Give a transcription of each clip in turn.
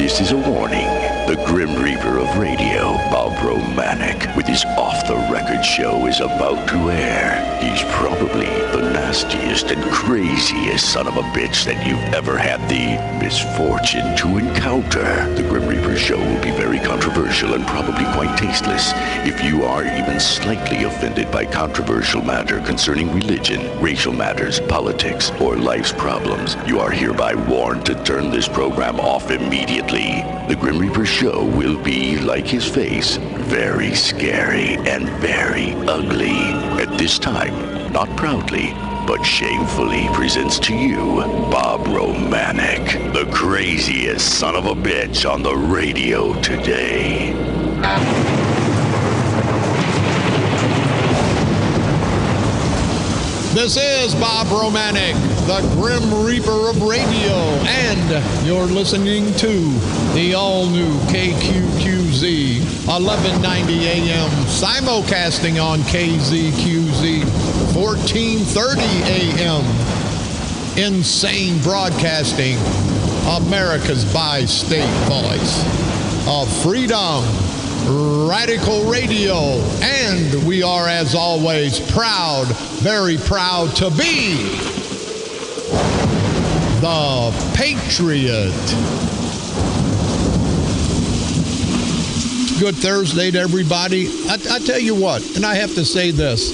This is a warning. The Grim Reaper of radio, Bob Romanik, with his off-the-record show is about to air. He's probably the nastiest and craziest son of a bitch that you've ever had the misfortune to encounter. The Grim Reaper show will be very controversial and probably quite tasteless. If you are even slightly offended by controversial matter concerning religion, racial matters, politics, or life's problems, you are hereby warned to turn this program off immediately. The Grim Reaper show will be, like his face, very scary and very ugly. At this time, not proudly, but shamefully presents to you Bob Romanik, the craziest son of a bitch on the radio today. This is Bob Romanik, the Grim Reaper of radio, and you're listening to the all-new KQQZ 1190 AM, simulcasting on KZQZ 1430 AM. Insane Broadcasting, America's bi-state voice of freedom. Radical Radio, and we are, as always, proud, very proud to be the Patriot. Good Thursday to everybody. I tell you what, and I have to say this.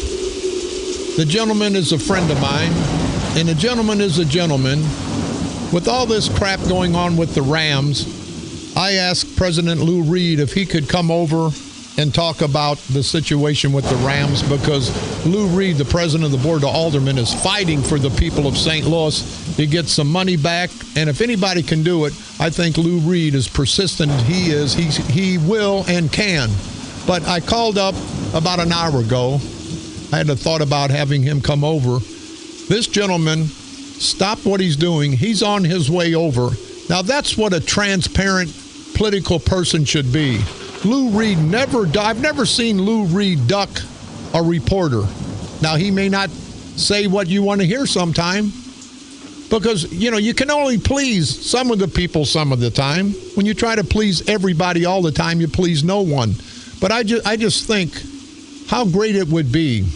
The gentleman is a friend of mine, and a gentleman is a gentleman. With all this crap going on with the Rams, I asked President Lou Reed if he could come over and talk about the situation with the Rams, because Lou Reed, the president of the Board of Aldermen, is fighting for the people of St. Louis to get some money back. And if anybody can do it, I think Lou Reed, as persistent as he is, he will and can. But I called up about an hour ago. I had a thought about having him come over. This gentleman stopped what he's doing. He's on his way over. Now, that's what a transparent political person should be. Lou Reed I've never seen Lou Reed duck a reporter. Now, he may not say what you want to hear sometime, because, you can only please some of the people some of the time. When you try to please everybody all the time, you please no one. But I just think how great it would be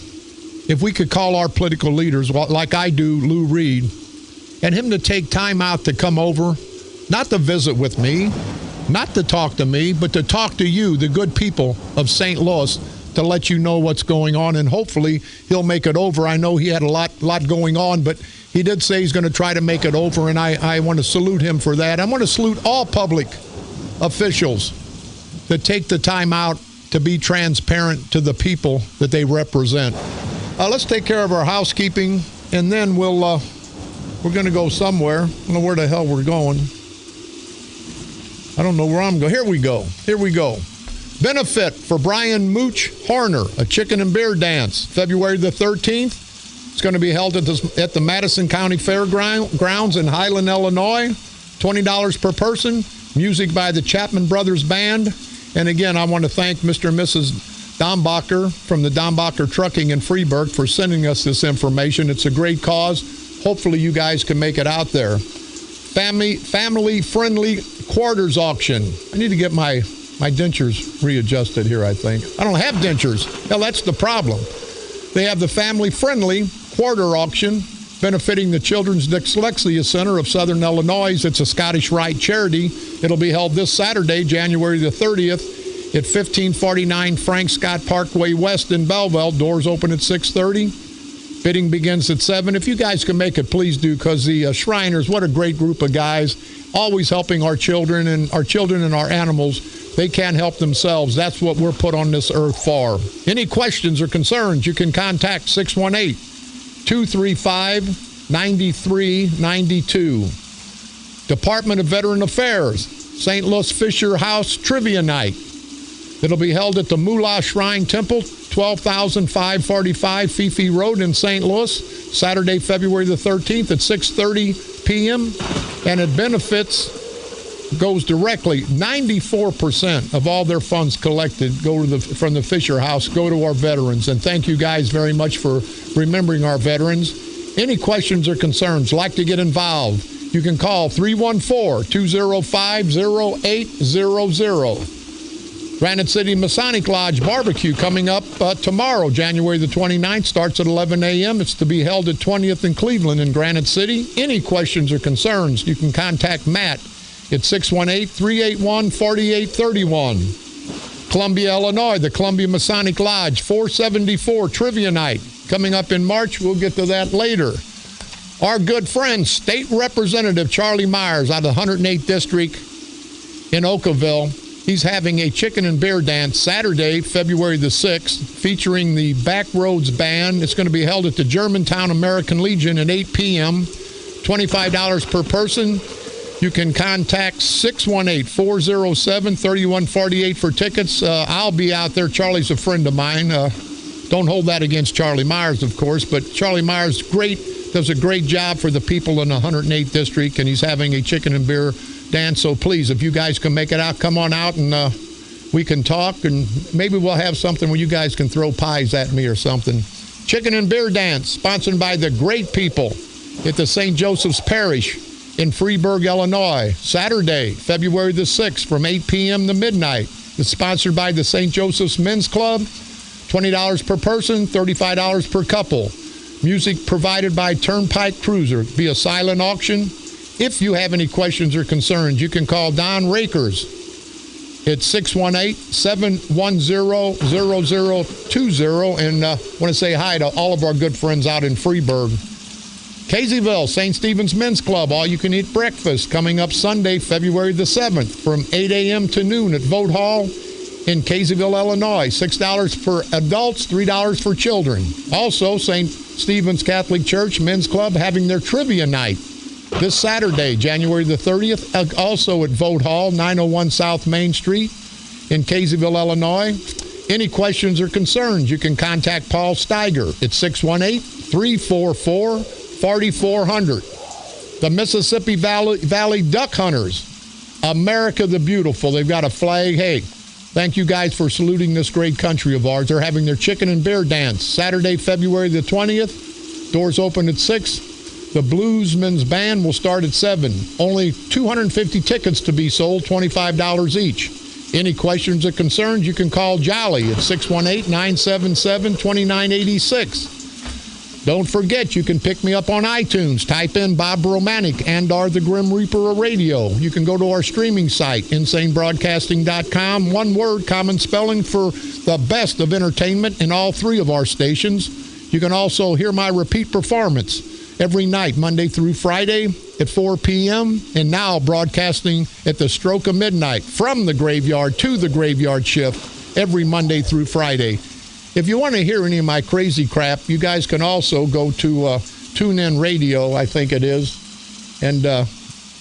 if we could call our political leaders, like I do Lou Reed, and him to take time out to come over, not to visit with me, not to talk to me, but to talk to you, the good people of St. Louis, to let you know what's going on, and hopefully he'll make it over. I know he had a lot going on, but he did say he's going to try to make it over, and I want to salute him for that. I want to salute all public officials that take the time out to be transparent to the people that they represent. Let's take care of our housekeeping, and then we're going to go somewhere. I don't know where the hell we're going. I don't know where I'm going. Here we go. Benefit for Brian Mooch Horner, a chicken and beer dance, February the 13th. It's going to be held at the Madison County Fairgrounds in Highland, Illinois. $20 per person. Music by the Chapman Brothers Band. And again, I want to thank Mr. and Mrs. Dombacher from the Dombacher Trucking in Freeburg for sending us this information. It's a great cause. Hopefully you guys can make it out there. Family-friendly quarters auction. I need to get my dentures readjusted here, I think. I don't have dentures. Hell, that's the problem. They have the family-friendly quarter auction benefiting the Children's Dyslexia Center of Southern Illinois. It's a Scottish Rite charity. It'll be held this Saturday, January the 30th at 1549 Frank Scott Parkway West in Belleville. Doors open at 6:30. Bidding begins at 7. If you guys can make it, please do, because the Shriners, what a great group of guys, always helping our children and our animals. They can't help themselves. That's what we're put on this earth for. Any questions or concerns, you can contact 618-235-9392. Department of Veteran Affairs, St. Louis Fisher House Trivia Night. It'll be held at the Moolah Shrine Temple, 12,545 Fifi Road in St. Louis, Saturday, February the 13th at 6:30 p.m. And it goes directly, 94% of all their funds collected from the Fisher House go to our veterans. And thank you guys very much for remembering our veterans. Any questions or concerns, like to get involved, You can call 314-205-0800. Granite City Masonic Lodge Barbecue coming up tomorrow, January the 29th. Starts at 11 a.m. It's to be held at 20th and Cleveland in Granite City. Any questions or concerns, you can contact Matt at 618-381-4831. Columbia, Illinois, the Columbia Masonic Lodge 474 Trivia Night coming up in March. We'll get to that later. Our good friend, State Representative Charlie Myers out of the 108th District in Oakville. He's having a chicken and beer dance Saturday, February the 6th, featuring the Backroads Band. It's going to be held at the Germantown American Legion at 8 p.m., $25 per person. You can contact 618-407-3148 for tickets. I'll be out there. Charlie's a friend of mine. Don't hold that against Charlie Myers, of course, but Charlie Myers does a great job for the people in the 108th District, and he's having a chicken and beer dance. So please, if you guys can make it out, come on out and we can talk, and maybe we'll have something where you guys can throw pies at me or something. Chicken and beer dance, sponsored by the great people at the St. Joseph's Parish in Freeburg, Illinois. Saturday, February the 6th from 8 p.m. to midnight. It's sponsored by the St. Joseph's Men's Club. $20 per person, $35 per couple. Music provided by Turnpike Cruiser via silent auction. If you have any questions or concerns, you can call Don Rakers at 618-710-0020. And I want to say hi to all of our good friends out in Freeburg. Caseyville, St. Stephen's Men's Club, all-you-can-eat breakfast coming up Sunday, February the 7th from 8 a.m. to noon at Vote Hall in Caseyville, Illinois. $6 for adults, $3 for children. Also, St. Stephen's Catholic Church Men's Club having their trivia night this Saturday, January the 30th, also at Vote Hall, 901 South Main Street in Caseyville, Illinois. Any questions or concerns, you can contact Paul Steiger at 618-344-4400. The Mississippi Valley Duck Hunters, America the Beautiful. They've got a flag. Hey, thank you guys for saluting this great country of ours. They're having their chicken and beer dance Saturday, February the 20th. Doors open at 6. The Bluesmen's Band will start at 7. Only 250 tickets to be sold, $25 each. Any questions or concerns, you can call Jolly at 618-977-2986. Don't forget, you can pick me up on iTunes. Type in Bob Romanik and the Grim Reaper of Radio. You can go to our streaming site, insanebroadcasting.com. One word, common spelling for the best of entertainment in all 3 of our stations. You can also hear my repeat performance every night, Monday through Friday at 4 p.m. and now broadcasting at the stroke of midnight from the graveyard to the graveyard shift every Monday through Friday. If you want to hear any of my crazy crap, you guys can also go to TuneIn Radio, I think it is, and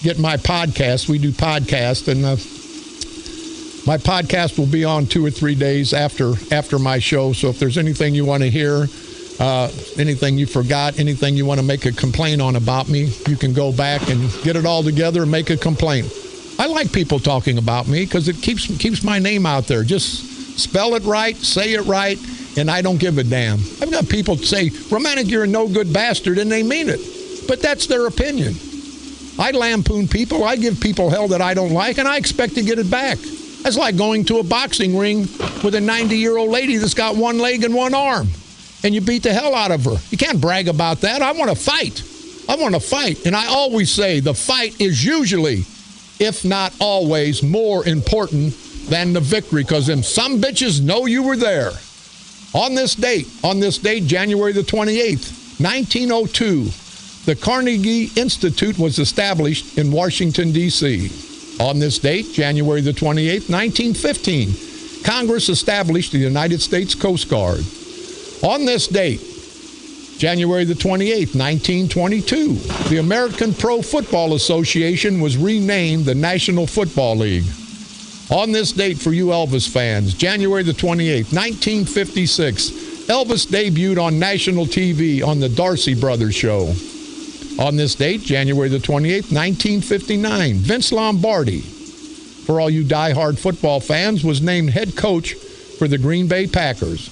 get my podcast. We do podcasts, and my podcast will be on 2 or 3 days after my show. So if there's anything you want to hear, anything you forgot, anything you want to make a complaint on about me, you can go back and get it all together and make a complaint. I like people talking about me because it keeps my name out there. Just spell it right, say it right, and I don't give a damn. I've got people say, Romanik, you're a no-good bastard, and they mean it. But that's their opinion. I lampoon people. I give people hell that I don't like, and I expect to get it back. That's like going to a boxing ring with a 90-year-old lady that's got one leg and one arm, and you beat the hell out of her. You can't brag about that. I want to fight. I want to fight. And I always say the fight is usually, if not always, more important than the victory, because them some bitches know you were there. On this date, January the 28th, 1902, the Carnegie Institute was established in Washington, D.C. On this date, January the 28th, 1915, Congress established the United States Coast Guard. On this date, January the 28th, 1922, the American Pro Football Association was renamed the National Football League. On this date for you Elvis fans, January the 28th, 1956, Elvis debuted on national TV on the Darcy Brothers Show. On this date, January the 28th, 1959, Vince Lombardi, for all you diehard football fans, was named head coach for the Green Bay Packers.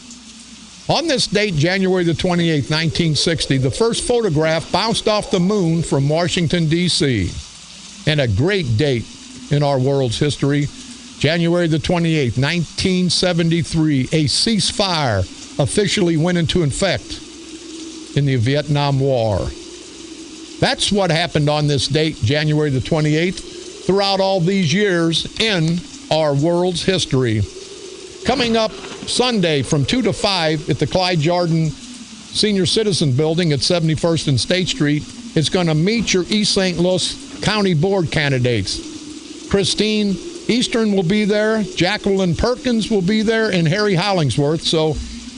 On this date, January the 28th, 1960, the first photograph bounced off the moon from Washington, D.C. And a great date in our world's history, January the 28th, 1973, a ceasefire officially went into effect in the Vietnam War. That's what happened on this date, January the 28th, throughout all these years in our world's history. Coming up Sunday from 2 to 5 at the Clyde Jordan Senior Citizen Building at 71st and State Street, it's going to meet your East St. Louis County Board candidates. Christine Eastern will be there, Jacqueline Perkins will be there, and Harry Hollingsworth. So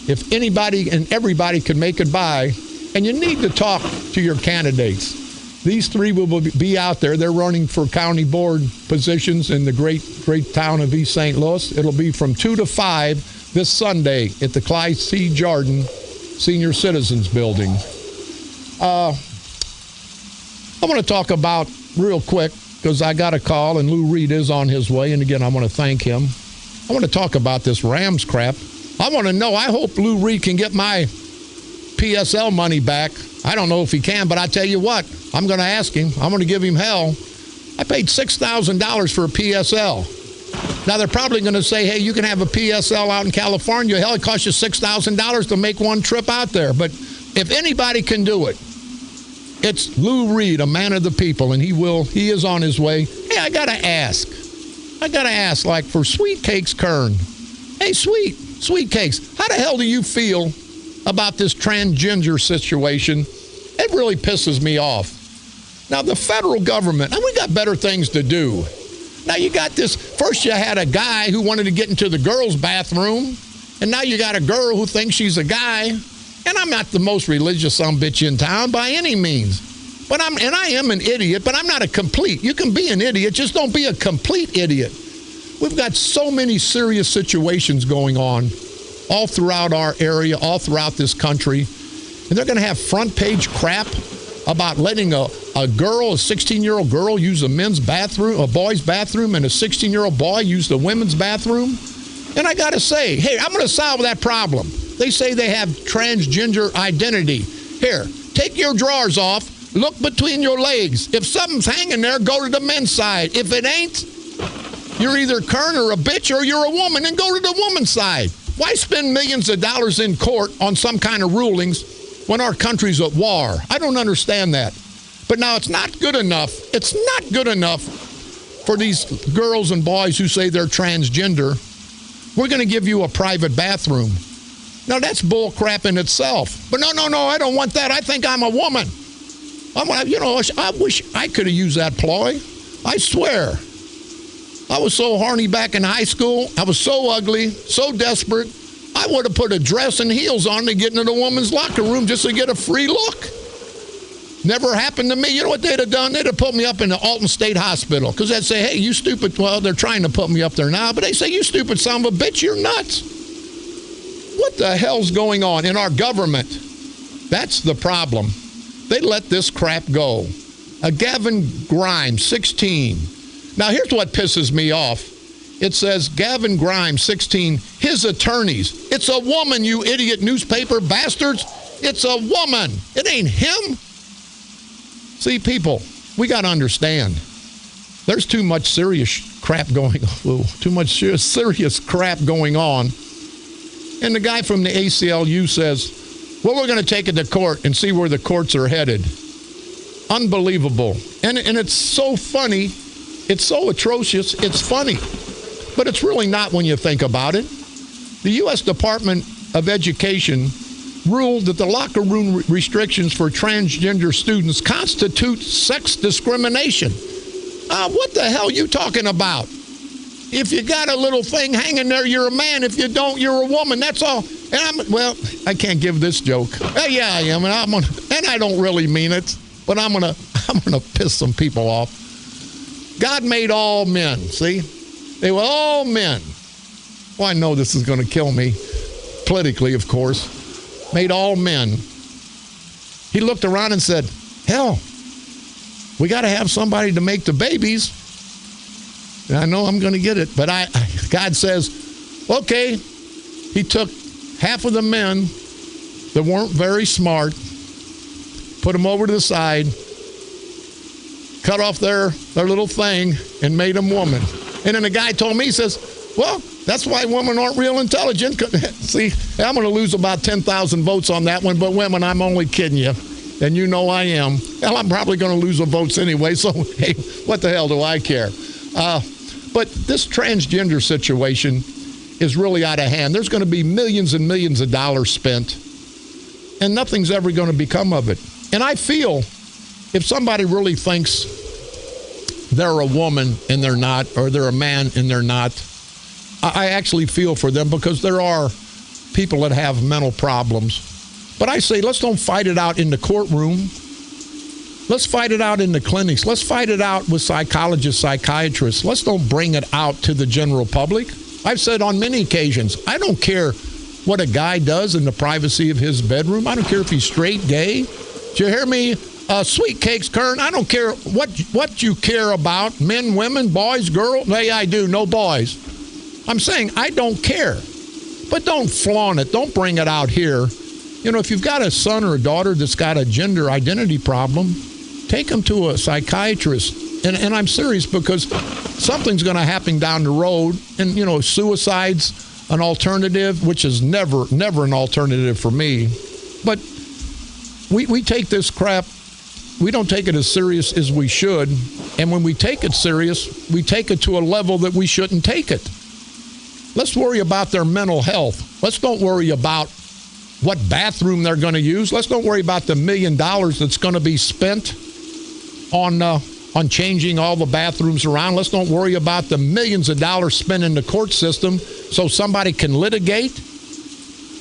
if anybody and everybody can make it by, and you need to talk to your candidates. These three will be out there. They're running for county board positions in the great town of East St. Louis. It'll be from 2 to 5 this Sunday at the Clyde C. Jordan Senior Citizens Building. I want to talk about real quick, because I got a call and Lou Reed is on his way. And again, I want to thank him. I want to talk about this Rams crap. I want to know, I hope Lou Reed can get my PSL money back. I don't know if he can, but I tell you what, I'm going to ask him. I'm going to give him hell. I paid $6,000 for a PSL. Now, they're probably going to say, hey, you can have a PSL out in California. Hell, it costs you $6,000 to make one trip out there. But if anybody can do it, it's Lou Reed, a man of the people, and he is on his way. Hey, I got to ask, like for Sweet Cakes Kern. Hey, Sweet Cakes, how the hell do you feel about this transgender situation? It really pisses me off. Now, the federal government, we got better things to do. Now, you got this, first you had a guy who wanted to get into the girls' bathroom, and now you got a girl who thinks she's a guy. And I'm not the most religious sumbitch in town by any means. But I am an idiot, but I'm not a complete. You can be an idiot, just don't be a complete idiot. We've got so many serious situations going on all throughout our area, all throughout this country. And they're going to have front page crap about letting a girl, a 16-year-old girl, use a men's bathroom, a boy's bathroom, and a 16-year-old boy use the women's bathroom. And I got to say, hey, I'm going to solve that problem. They say they have transgender identity. Here, take your drawers off, look between your legs. If something's hanging there, go to the men's side. If it ain't, you're either Kern or a bitch or you're a woman, and go to the woman's side. Why spend millions of dollars in court on some kind of rulings when our country's at war? I don't understand that. But now it's not good enough. It's not good enough for these girls and boys who say they're transgender. We're going to give you a private bathroom. Now, that's bull crap in itself. But no, I don't want that. I think I'm a woman. I wish I could have used that ploy. I swear. I was so horny back in high school. I was so ugly, so desperate. I would have put a dress and heels on to get into the woman's locker room just to get a free look. Never happened to me. You know what they'd have done? They'd have put me up in the Alton State Hospital. Because they'd say, hey, you stupid. Well, they're trying to put me up there now. But they say, you stupid son of a bitch, you're nuts. What the hell's going on in our government? That's the problem. They let this crap go. Gavin Grimes, 16. Now, here's what pisses me off. It says, Gavin Grimes, 16, his attorneys. It's a woman, you idiot newspaper bastards. It's a woman. It ain't him. See, people, we got to understand. There's too much serious crap going on. Too much serious crap going on. And the guy from the ACLU says, well, we're going to take it to court and see where the courts are headed. Unbelievable. And it's so funny. It's so atrocious. It's funny. But it's really not when you think about it. The U.S. Department of Education ruled that the locker room restrictions for transgender students constitute sex discrimination. What the hell are you talking about? If you got a little thing hanging there, you're a man. If you don't, you're a woman. That's all. And I can't give this joke. Yeah, I am. And I don't really mean it, but I'm gonna piss some people off. God made all men. See, they were all men. Well, I know this is going to kill me politically, of course. Made all men. He looked around and said, hell, we got to have somebody to make the babies. And I know I'm going to get it, but God says, okay. He took half of the men that weren't very smart, put them over to the side, cut off their little thing, and made them woman. And then the guy told me, he says, well, that's why women aren't real intelligent. See, I'm going to lose about 10,000 votes on that one, but women, I'm only kidding you. And you know I am. Hell, I'm probably going to lose the votes anyway, so hey, what the hell do I care? But this transgender situation is really out of hand. There's going to be millions and millions of dollars spent, and nothing's ever going to become of it. And I feel if somebody really thinks they're a woman and they're not, or they're a man and they're not, I actually feel for them, because there are people that have mental problems. But I say, let's don't fight it out in the courtroom. Let's fight it out in the clinics. Let's fight it out with psychologists, psychiatrists. Let's don't bring it out to the general public. I've said on many occasions, I don't care what a guy does in the privacy of his bedroom. I don't care if he's straight, gay. Did you hear me? Sweet cakes, Kern. I don't care what you care about. Men, women, boys, girls. Hey, I do. No boys. I'm saying I don't care. But don't flaunt it. Don't bring it out here. You know, if you've got a son or a daughter that's got a gender identity problem, take them to a psychiatrist. And I'm serious, because something's going to happen down the road. And, you know, suicide's an alternative, which is never an alternative for me. But we take this crap, we don't take it as serious as we should. And when we take it serious, we take it to a level that we shouldn't take it. Let's worry about their mental health. Let's don't worry about what bathroom they're going to use. Let's don't worry about the $1 million that's going to be spent on changing all the bathrooms around. Let's don't worry about the millions of dollars spent in the court system so somebody can litigate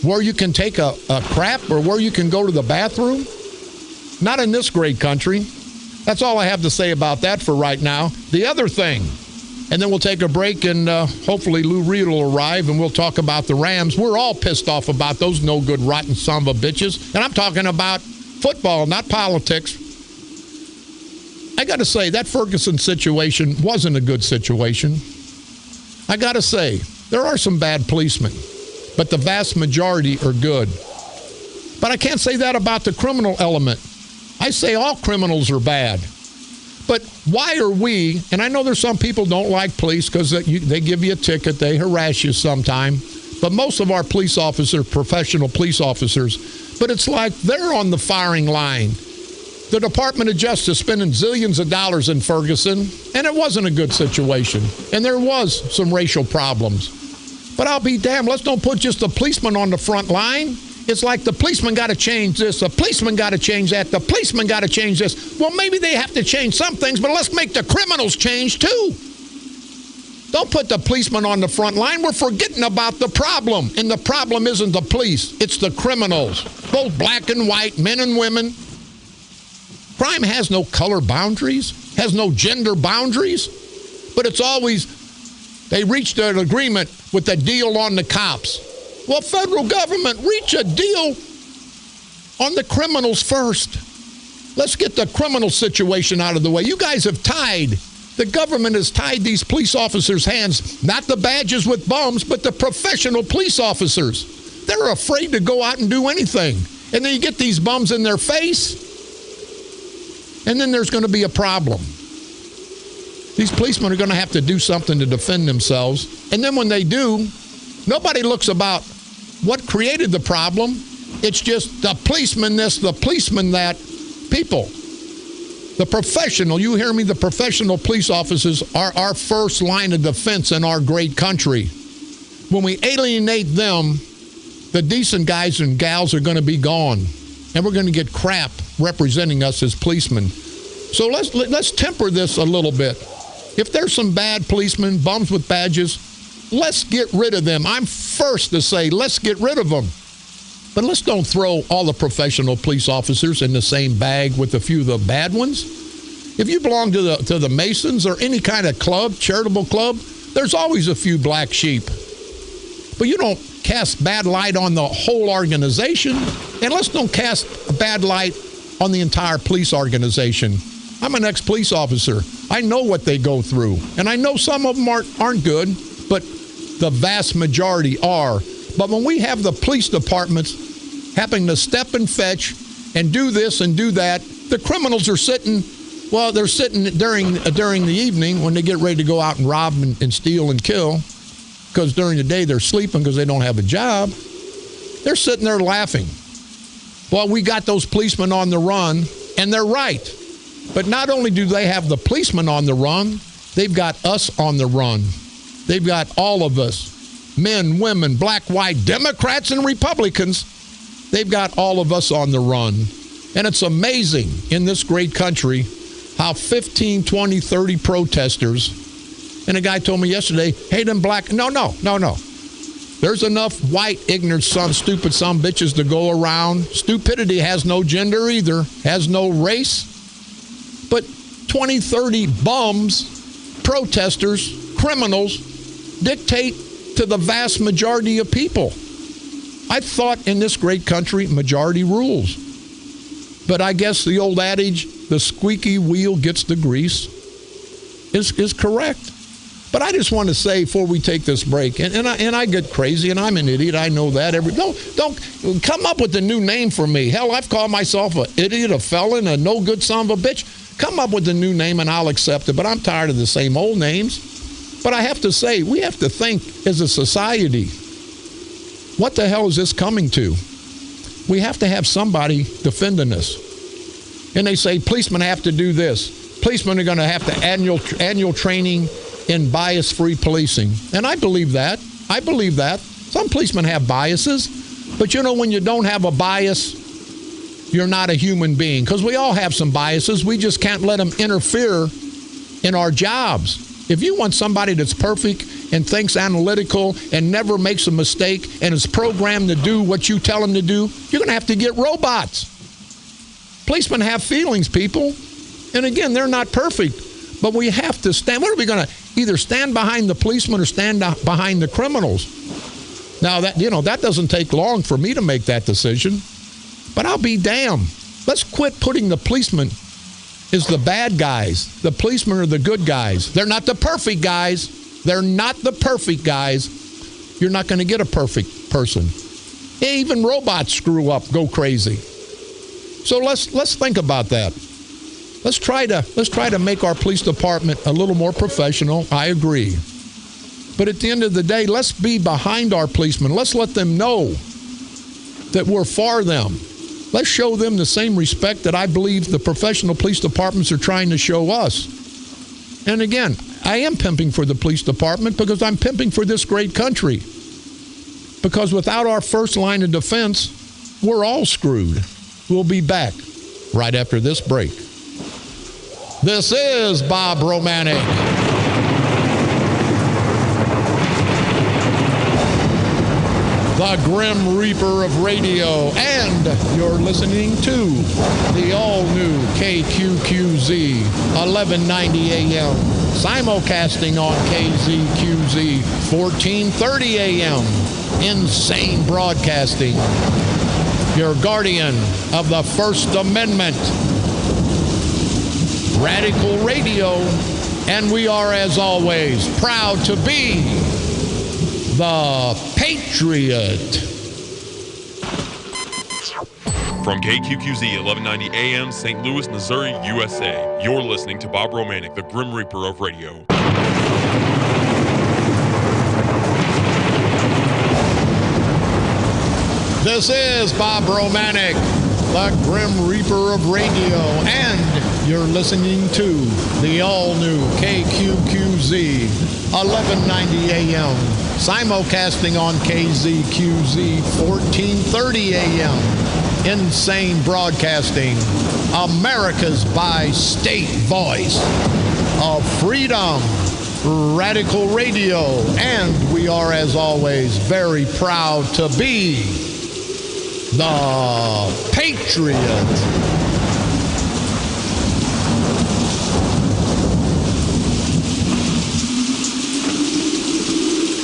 where you can take a crap or where you can go to the bathroom. Not in this great country. That's all I have to say about that for right now. The other thing, and then we'll take a break, and hopefully Lou Reed will arrive, and we'll talk about the Rams. We're all pissed off about those no-good, rotten son of a bitches. And I'm talking about football, not politics. I got to say, that Ferguson situation wasn't a good situation. I got to say, there are some bad policemen, but the vast majority are good. But I can't say that about the criminal element. I say all criminals are bad. But why are we, and I know there's some people don't like police because they give you a ticket, they harass you sometime, but most of our police officers are professional police officers. But it's like they're on the firing line. The Department of Justice spending zillions of dollars in Ferguson, and it wasn't a good situation. And there was some racial problems. But I'll be damned, let's don't put just the policeman on the front line. It's like the policeman got to change this, the policeman got to change that, the policeman got to change this. Well, maybe they have to change some things, but let's make the criminals change too. Don't put the policeman on the front line. We're forgetting about the problem. And the problem isn't the police, it's the criminals. Both black and white, men and women. Crime has no color boundaries, has no gender boundaries, but it's always, they reached an agreement with a deal on the cops. Well, federal government, reach a deal on the criminals first. Let's get the criminal situation out of the way. You guys have the government has tied these police officers' hands, not the badges with bums, but the professional police officers. They're afraid to go out and do anything. And then you get these bums in their face, and then there's going to be a problem. These policemen are going to have to do something to defend themselves. And then when they do, nobody looks about what created the problem. It's just the policeman this, the policeman that. People, the professional, you hear me, the professional police officers are our first line of defense in our great country. When we alienate them, the decent guys and gals are going to be gone. And we're going to get crap representing us as policemen. So let's temper this a little bit. If there's some bad policemen, bums with badges, let's get rid of them. I'm first to say, let's get rid of them. But let's don't throw all the professional police officers in the same bag with a few of the bad ones. If you belong to the Masons or any kind of club, charitable club, there's always a few black sheep. But you don't cast bad light on the whole organization. And let's don't cast a bad light on the entire police organization. I'm an ex-police officer. I know what they go through. And I know some of them aren't good, but the vast majority are. But when we have the police departments having to step and fetch and do this and do that, the criminals are sitting, well, they're sitting during the evening when they get ready to go out and rob and steal and kill, because during the day they're sleeping because they don't have a job. They're sitting there laughing. Well, we got those policemen on the run, and they're right. But not only do they have the policemen on the run, they've got us on the run. They've got all of us, men, women, black, white, Democrats, and Republicans. They've got all of us on the run. And it's amazing in this great country how 15, 20, 30 protesters, and a guy told me yesterday, hey, them black, no. There's enough white, ignorant, stupid son bitches to go around. Stupidity has no gender either, has no race. But 20, 30 bums, protesters, criminals, dictate to the vast majority of people. I thought in this great country, majority rules. But I guess the old adage, the squeaky wheel gets the grease, is correct. But I just want to say before we take this break, and I get crazy, and I'm an idiot, I know that. Don't come up with a new name for me. Hell, I've called myself an idiot, a felon, a no good son of a bitch. Come up with a new name and I'll accept it, but I'm tired of the same old names. But I have to say, we have to think as a society, what the hell is this coming to? We have to have somebody defending us. And they say policemen have to do this. Policemen are going to have to annual training in bias-free policing. And I believe that. Some policemen have biases. But you know, when you don't have a bias, you're not a human being. Because we all have some biases. We just can't let them interfere in our jobs. If you want somebody that's perfect and thinks analytical and never makes a mistake and is programmed to do what you tell them to do, you're going to have to get robots. Policemen have feelings, people. And again, they're not perfect. But we have to stand. What are we going to either stand behind the policemen or stand behind the criminals? Now, that doesn't take long for me to make that decision. But I'll be damned. Let's quit putting the policemen as the bad guys. The policemen are the good guys. They're not the perfect guys. They're not the perfect guys. You're not going to get a perfect person. Even robots screw up, go crazy. So let's think about that. Let's try to make our police department a little more professional. I agree. But at the end of the day, let's be behind our policemen. Let's let them know that we're for them. Let's show them the same respect that I believe the professional police departments are trying to show us. And again, I am pimping for the police department because I'm pimping for this great country. Because without our first line of defense, we're all screwed. We'll be back right after this break. This is Bob Romanik. The Grim Reaper of radio, and you're listening to the all-new KQQZ 1190 AM, simulcasting on KZQZ 1430 AM, insane broadcasting, your guardian of the First Amendment, Radical Radio, and we are, as always, proud to be the Patriot. From KQQZ 1190 AM, St. Louis, Missouri, USA, you're listening to Bob Romanik, the Grim Reaper of radio. This is Bob Romanik, the Grim Reaper of radio, and you're listening to the all-new KQQZ 1190 AM, simulcasting on KZQZ 1430 AM, insane broadcasting, America's bi-state voice of freedom, Radical Radio, and we are, as always, very proud to be the Patriot.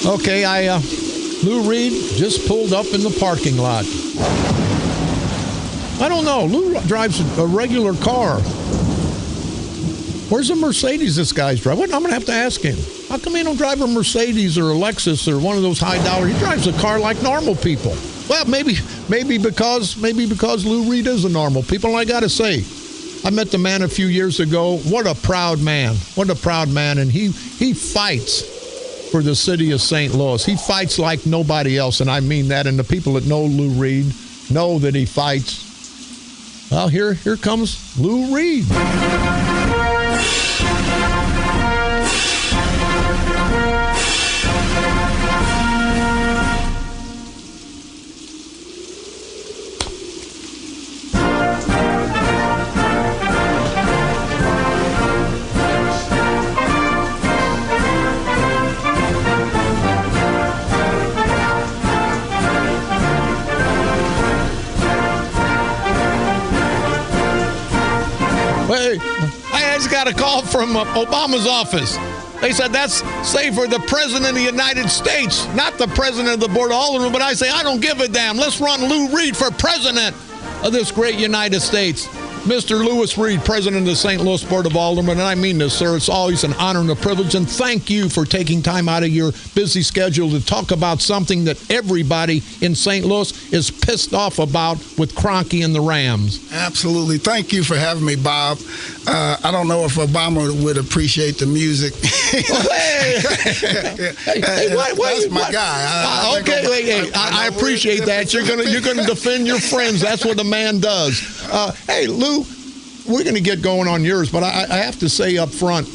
Okay, Lou Reed just pulled up in the parking lot. I don't know. Lou drives a regular car. Where's the Mercedes this guy's driving? I'm going to have to ask him. How come he don't drive a Mercedes or a Lexus or one of those high dollar? He drives a car like normal people. Well, maybe because Lou Reed is a normal people. And I got to say, I met the man a few years ago. What a proud man. What a proud man. And he fights for the city of St. Louis. He fights like nobody else, and I mean that. And the people that know Lou Reed know that he fights. Well, here comes Lou Reed. Hey, I just got a call from Obama's office. They said that's safe for the President of the United States, not the President of the Board of Aldermen. But I say, I don't give a damn. Let's run Lou Reed for President of this great United States. Mr. Louis Reed, President of the St. Louis Board of Aldermen, and I mean this, sir. It's always an honor and a privilege, and thank you for taking time out of your busy schedule to talk about something that everybody in St. Louis is pissed off about with Kroenke and the Rams. Absolutely. Thank you for having me, Bob. I don't know if Obama would appreciate the music. That's my guy. I appreciate that. You're gonna defend your friends. That's what a man does. Hey, Lou, we're going to get going on yours, but I have to say up front,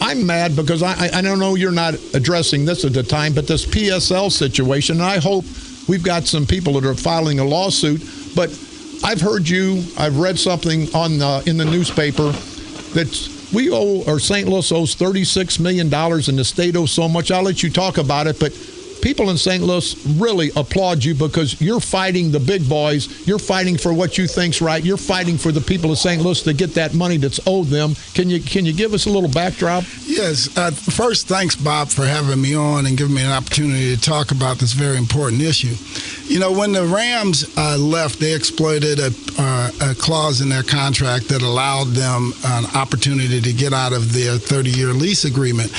I'm mad because I don't know you're not addressing this at the time, but this PSL situation, and I hope we've got some people that are filing a lawsuit, but I've read something in the newspaper that we owe, or St. Louis owes $36 million and the state owes so much. I'll let you talk about it, but people in St. Louis really applaud you because you're fighting the big boys. You're fighting for what you think's right. You're fighting for the people of St. Louis to get that money that's owed them. Can you give us a little backdrop? Yes. First, thanks, Bob, for having me on and giving me an opportunity to talk about this very important issue. You know, when the Rams left, they exploited a clause in their contract that allowed them an opportunity to get out of their 30-year lease agreement,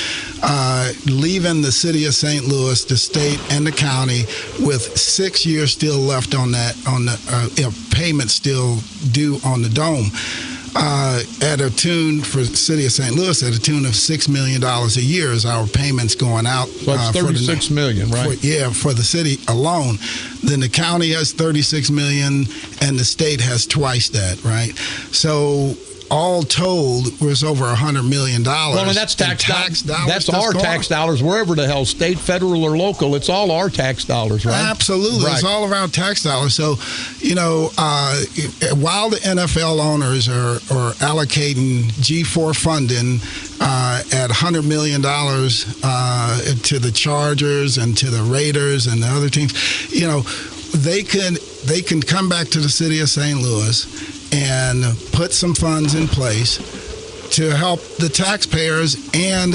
leaving the city of St. Louis, the state, and the county with 6 years still left on that, payment still due on the dome. At a tune for the city of St. Louis, at a tune of $6 million a year is our payments going out. So it's $36 million, right? For the city alone. Then the county has $36 million, and the state has twice that, right? So all told, was over $100 million. Well, and that's tax dollars. That's our tax dollars, wherever the hell, state, federal, or local. It's all our tax dollars, right? Absolutely. Right. It's all around tax dollars. So, you know, while the NFL owners are allocating G4 funding at $100 million to the Chargers and to the Raiders and the other teams, you know, they can come back to the city of St. Louis and put some funds in place to help the taxpayers and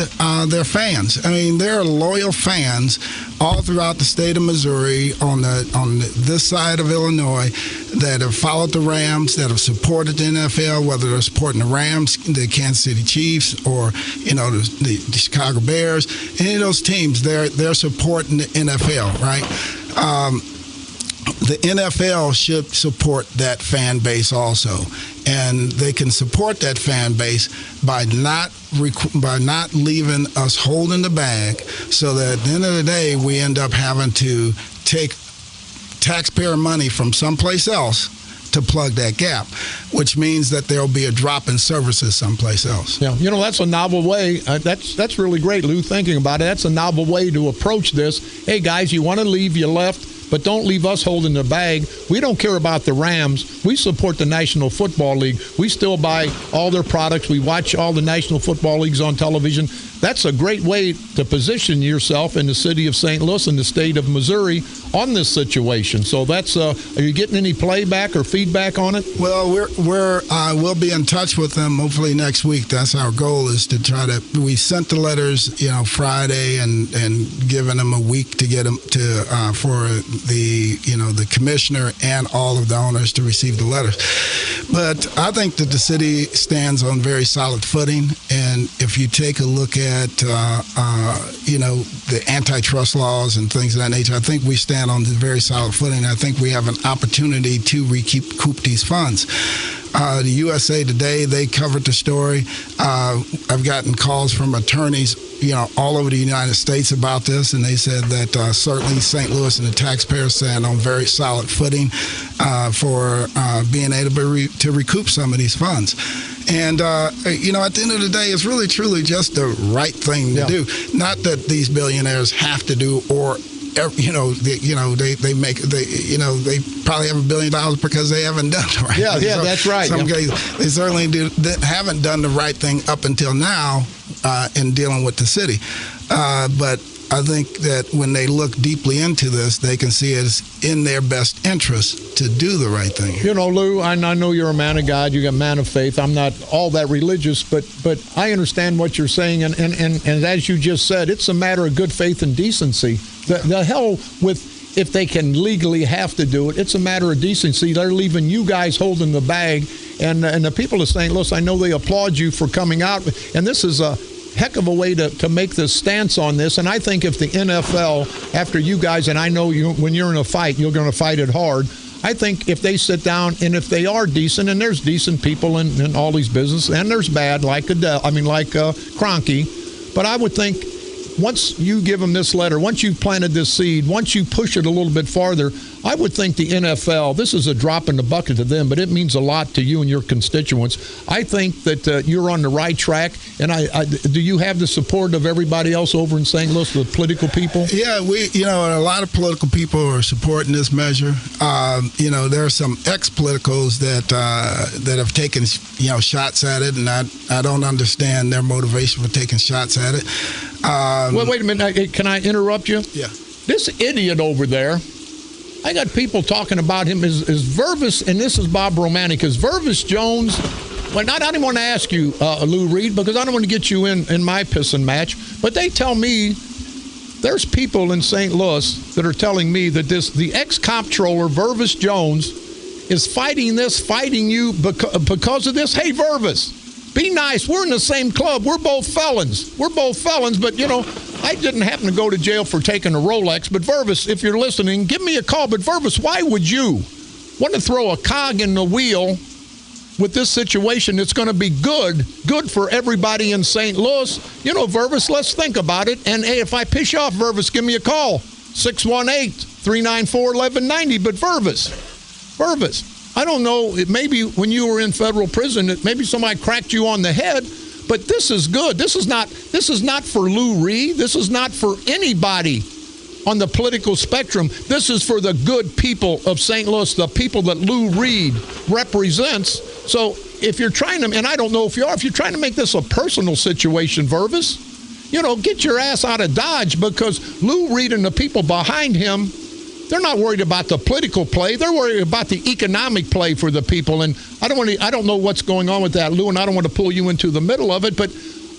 their fans. I mean, there are loyal fans all throughout the state of Missouri on this side of Illinois that have followed the Rams, that have supported the NFL, whether they're supporting the Rams, the Kansas City Chiefs, or, you know, the Chicago Bears. Any of those teams, they're supporting the NFL, right? The NFL should support that fan base also, and they can support that fan base by not leaving us holding the bag, so that at the end of the day we end up having to take taxpayer money from someplace else to plug that gap, which means that there'll be a drop in services someplace else. Yeah, you know, that's a novel way. That's really great, Lou, thinking about it. That's a novel way to approach this. Hey, guys, you want to leave, you left. But don't leave us holding the bag. We don't care about the Rams. We support the National Football League. We still buy all their products. We watch all the National Football Leagues on television. That's a great way to position yourself in the city of St. Louis and the state of Missouri. on this situation. So that's are you getting any playback or feedback on it? Well, we'll be in touch with them hopefully next week. That's our goal, is to try to. We sent the letters, Friday, and given them a week to get them to for the commissioner and all of the owners to receive the letters. But I think that the city stands on very solid footing, and if you take a look at the antitrust laws and things of that nature, I think we stand on very solid footing. I think we have an opportunity to recoup these funds. The USA Today, they covered the story. I've gotten calls from attorneys, all over the United States about this, and they said that certainly St. Louis and the taxpayers stand on very solid footing for being able to recoup some of these funds. And, at the end of the day, it's really, truly just the right thing to do. Not that these billionaires have to do, or they probably have $1 billion because they haven't done the right thing. Yeah, that's right. Some guys, they certainly haven't done the right thing up until now in dealing with the city. But I think that when they look deeply into this, they can see it's in their best interest to do the right thing. Lou, I know you're a man of God. You're a man of faith. I'm not all that religious, but I understand what you're saying. And as you just said, it's a matter of good faith and decency. The hell with if they can legally have to do it. It's a matter of decency. They're leaving you guys holding the bag. And the people of St. Louis, I know they applaud you for coming out. And this is a heck of a way to make this stance on this. And I think if the NFL, after you guys, and I know when you're in a fight, you're going to fight it hard. I think if they sit down and if they are decent, and there's decent people in all these businesses, and there's bad, like Kroenke, but I would think once you give them this letter, once you've planted this seed, once you push it a little bit farther, I would think the NFL, this is a drop in the bucket to them, but it means a lot to you and your constituents. I think that you're on the right track, and do you have the support of everybody else over in St. Louis, the political people? Yeah, a lot of political people are supporting this measure. There are some ex-politicals that have taken shots at it, and I don't understand their motivation for taking shots at it. Well, wait a minute. Can I interrupt you? Yeah. This idiot over there, I got people talking about him. Is Vervis, and this is Bob Romanik, is Vervis Jones, well, I don't want to ask you, Lou Reed, because I don't want to get you in my pissing match, but they tell me there's people in St. Louis that are telling me that the ex-comptroller, Vervis Jones, is fighting you because of this. Hey, Vervis, be nice. We're in the same club. We're both felons. But, I didn't happen to go to jail for taking a Rolex. But, Vervis, if you're listening, give me a call. But, Vervis, why would you want to throw a cog in the wheel with this situation? It's going to be good for everybody in St. Louis. Vervis, let's think about it. And, hey, if I piss you off, Vervis, give me a call. 618-394-1190. But, Vervis, I don't know, maybe when you were in federal prison, maybe somebody cracked you on the head, but this is good. This is not for Lou Reed. This is not for anybody on the political spectrum. This is for the good people of St. Louis, the people that Lou Reed represents. So if you're trying to, and I don't know if you're trying to make this a personal situation, Vervis, get your ass out of Dodge, because Lou Reed and the people behind him, they're not worried about the political play. They're worried about the economic play for the people. And I don't know what's going on with that, Lou, and I don't want to pull you into the middle of it, but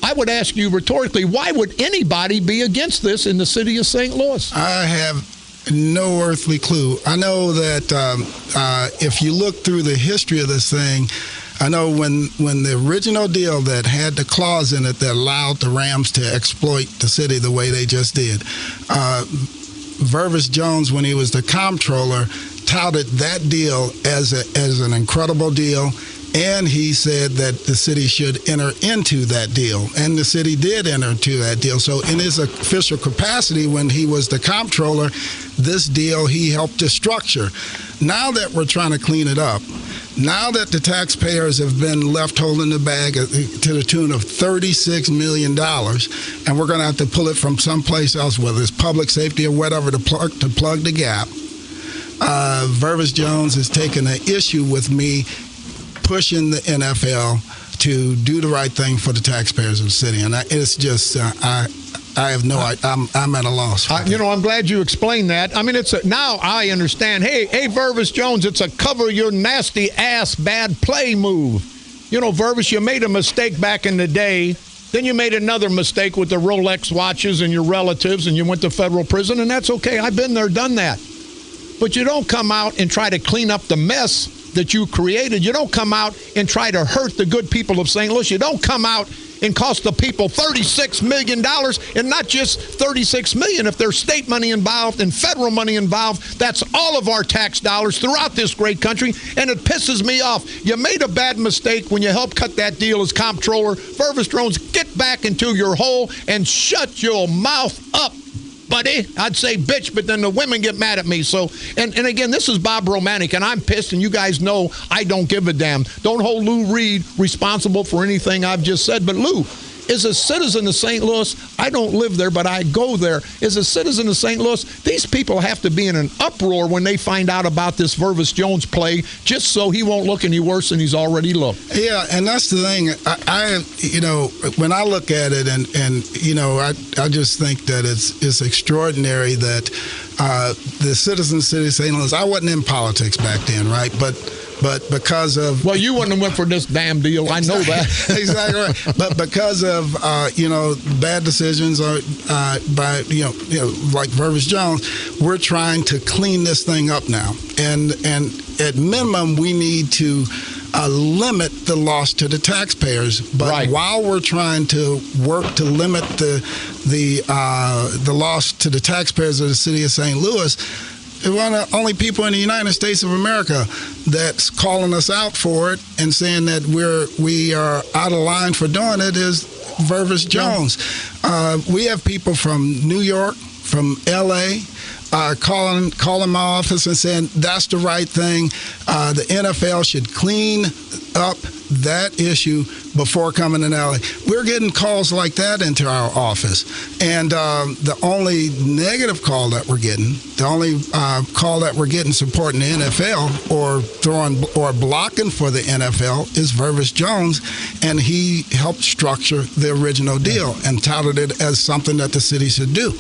I would ask you rhetorically, why would anybody be against this in the city of St. Louis? I have no earthly clue. I know that if you look through the history of this thing, I know when the original deal that had the clause in it that allowed the Rams to exploit the city the way they just did, Vervis Jones, when he was the comptroller, touted that deal as an incredible deal, and he said that the city should enter into that deal, and the city did enter into that deal. So in his official capacity, when he was the comptroller, this deal he helped to structure. Now that we're trying to clean it up, now that the taxpayers have been left holding the bag to the tune of $36 million, and we're going to have to pull it from someplace else, whether it's public safety or whatever, to plug the gap, Vervis Jones has taken an issue with me pushing the NFL to do the right thing for the taxpayers of the city. And it's just, I have no idea. I'm at a loss. I'm glad you explained that. I mean, now I understand. Hey, Vervis Jones, it's a cover your nasty ass bad play move. Vervis, you made a mistake back in the day. Then you made another mistake with the Rolex watches and your relatives, and you went to federal prison, and that's okay. I've been there, done that. But you don't come out and try to clean up the mess that you created. You don't come out and try to hurt the good people of St. Louis. You don't come out and cost the people $36 million, and not just $36 million. If there's state money involved and federal money involved, that's all of our tax dollars throughout this great country, and it pisses me off. You made a bad mistake when you helped cut that deal as comptroller. Vervis Jones, get back into your hole and shut your mouth up, buddy. I'd say bitch, but then the women get mad at me. So, and again, this is Bob Romanik, and I'm pissed, and you guys know I don't give a damn. Don't hold Lou Reed responsible for anything I've just said. But Lou, as a citizen of St. Louis, I don't live there, but I go there. As a citizen of St. Louis, these people have to be in an uproar when they find out about this Vervis Jones play, just so he won't look any worse than he's already looked. Yeah, and that's the thing. I when I look at it, and I just think that it's extraordinary that the citizen city of St. Louis. I wasn't in politics back then, right? But because of... Well, you wouldn't have went for this damn deal. I know that. Exactly right. But because of, bad decisions by, like Vervis Jones, we're trying to clean this thing up now. And at minimum, we need to limit the loss to the taxpayers. But right. While we're trying to work to limit the loss to the taxpayers of the city of St. Louis, one of the only people in the United States of America that's calling us out for it and saying that we are out of line for doing it is Vervis Jones. We have people from New York, from L.A., calling my office and saying that's the right thing. The NFL should clean up that issue before coming in LA. We're getting calls like that into our office. And the only negative call that we're getting, the only call that we're getting supporting the NFL or blocking for the NFL is Vervis Jones, and he helped structure the original deal and touted it as something that the city should do.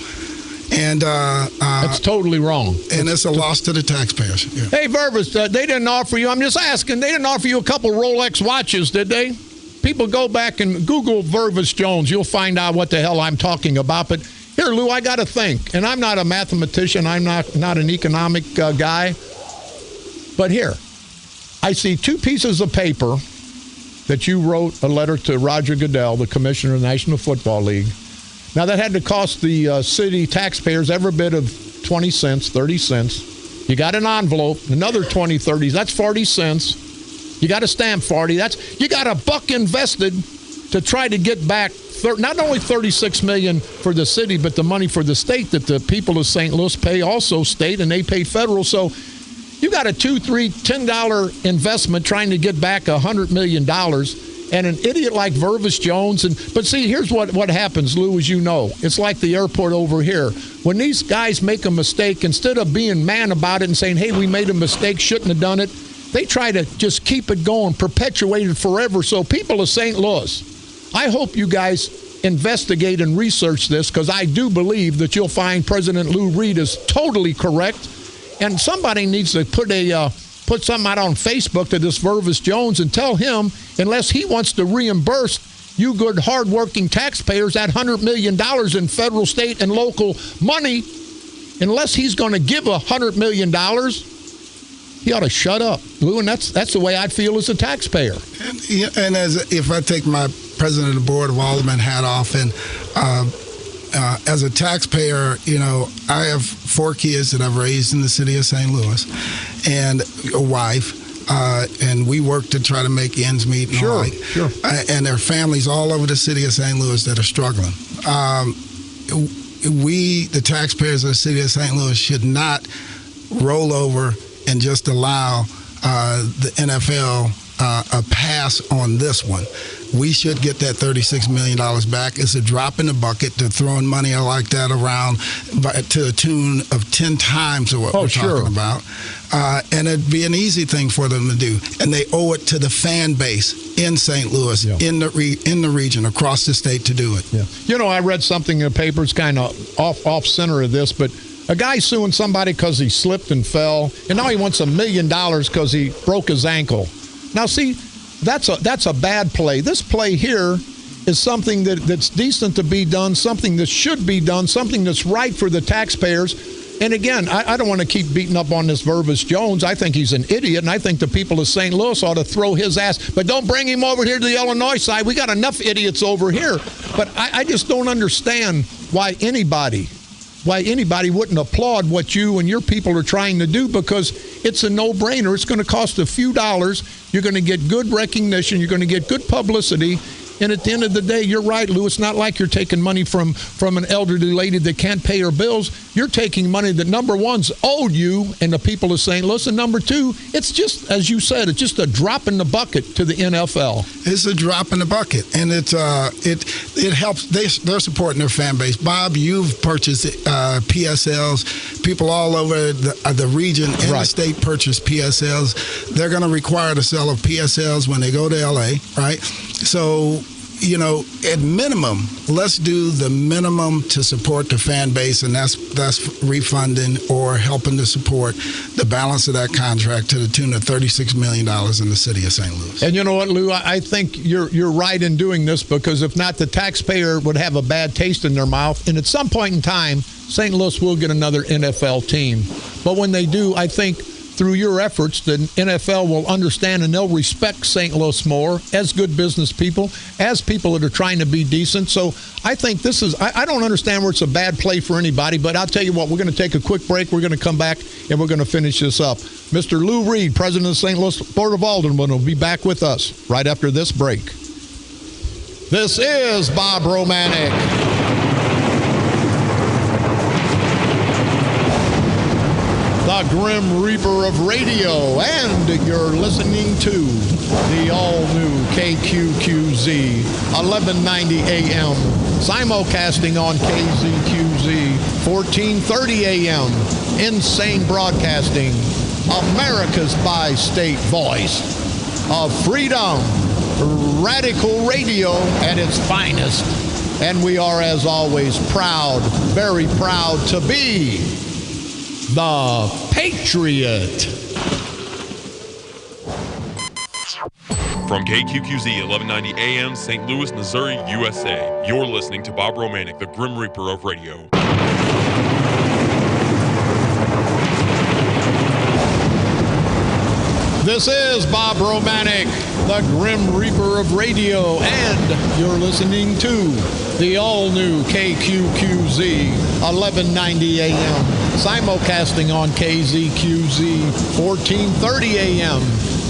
And that's totally wrong. And it's a loss to the taxpayers. Yeah. Hey, Vervis, they didn't offer you, I'm just asking, they didn't offer you a couple Rolex watches, did they? People go back and Google Vervis Jones. You'll find out what the hell I'm talking about. But here, Lou, I got to think. And I'm not a mathematician. I'm not an economic guy. But here, I see two pieces of paper that you wrote a letter to Roger Goodell, the commissioner of the National Football League. Now, that had to cost the city taxpayers every bit of 20 cents, 30 cents. You got an envelope, another 20, 30, that's 40 cents. You got a stamp 40. You got a buck invested to try to get back not only $36 million for the city, but the money for the state that the people of St. Louis pay also state, and they pay federal. So you got a $2, $3, $10 investment trying to get back $100 million. And an idiot like Vervis Jones. But see, here's what happens, Lou, as you know. It's like the airport over here. When these guys make a mistake, instead of being man about it and saying, hey, we made a mistake, shouldn't have done it, they try to just keep it going, perpetuate it forever. So people of St. Louis, I hope you guys investigate and research this, because I do believe that you'll find President Lou Reed is totally correct. And somebody needs to put something out on Facebook to this Vervis Jones and tell him, unless he wants to reimburse you good, hardworking taxpayers that $100 million in federal, state, and local money, unless he's going to give $100 million, he ought to shut up, Lou. And that's the way I'd feel as a taxpayer. And if I take my president of the board of Alderman hat off, and as a taxpayer, I have 4 kids that I've raised in the city of St. Louis, and a wife, and we work to try to make ends meet. And sure. And there are families all over the city of St. Louis that are struggling. We, the taxpayers of the city of St. Louis, should not roll over and just allow the NFL a pass on this one. We should get that $36 million back. It's a drop in the bucket. They're throwing money like that around to the tune of 10 times of what we're talking about. And it'd be an easy thing for them to do. And they owe it to the fan base in St. Louis, in the region, across the state to do it. Yeah. You know, I read something in the paper. It's kind of off center of this, but a guy suing somebody because he slipped and fell, and now he wants $1 million because he broke his ankle. Now, see, that's a bad play. This play here is something that's decent to be done, something that should be done, something that's right for the taxpayers. And again, I don't want to keep beating up on this Vervis Jones. I think he's an idiot, and I think the people of St. Louis ought to throw his ass. But don't bring him over here to the Illinois side. We got enough idiots over here. But I just don't understand why anybody wouldn't applaud what you and your people are trying to do, because it's a no-brainer. It's going to cost a few dollars. You're going to get good recognition. You're going to get good publicity. And at the end of the day, you're right, Lou. It's not like you're taking money from an elderly lady that can't pay her bills. You're taking money that, number one's owed you and the people of St. Louis, and number two, it's just, as you said, it's just a drop in the bucket to the NFL. It's a drop in the bucket, and it helps. They're supporting their fan base. Bob, you've purchased PSLs. People all over the region and the state purchase PSLs. They're going to require the sale of PSLs when they go to LA, right? So, you know, at minimum, let's do the minimum to support the fan base, and that's refunding or helping to support the balance of that contract to the tune of $36 million in the city of St. Louis. And you know what, Lou? I think you're right in doing this, because if not, the taxpayer would have a bad taste in their mouth. And at some point in time, St. Louis will get another NFL team. But when they do, I think through your efforts, the NFL will understand and they'll respect St. Louis more as good business people, as people that are trying to be decent. So I think this is, I don't understand where it's a bad play for anybody, but I'll tell you what, we're going to take a quick break. We're going to come back and we're going to finish this up. Mr. Lou Reed, president of St. Louis Board of Aldermen, will be back with us right after this break. This is Bob Romanik. The Grim Reaper of Radio, and you're listening to the all-new KQQZ 1190 AM, simulcasting on KZQZ 1430 AM, Insane Broadcasting, America's bi-state voice of freedom, radical radio at its finest. And we are, as always, proud, very proud to be the Patriot. From KQQZ 1190 AM, St. Louis, Missouri, USA, you're listening to Bob Romanik, the Grim Reaper of Radio. This is Bob Romanik, the Grim Reaper of Radio, and you're listening to the all-new KQQZ 1190 AM, simulcasting on KZQZ 1430 AM,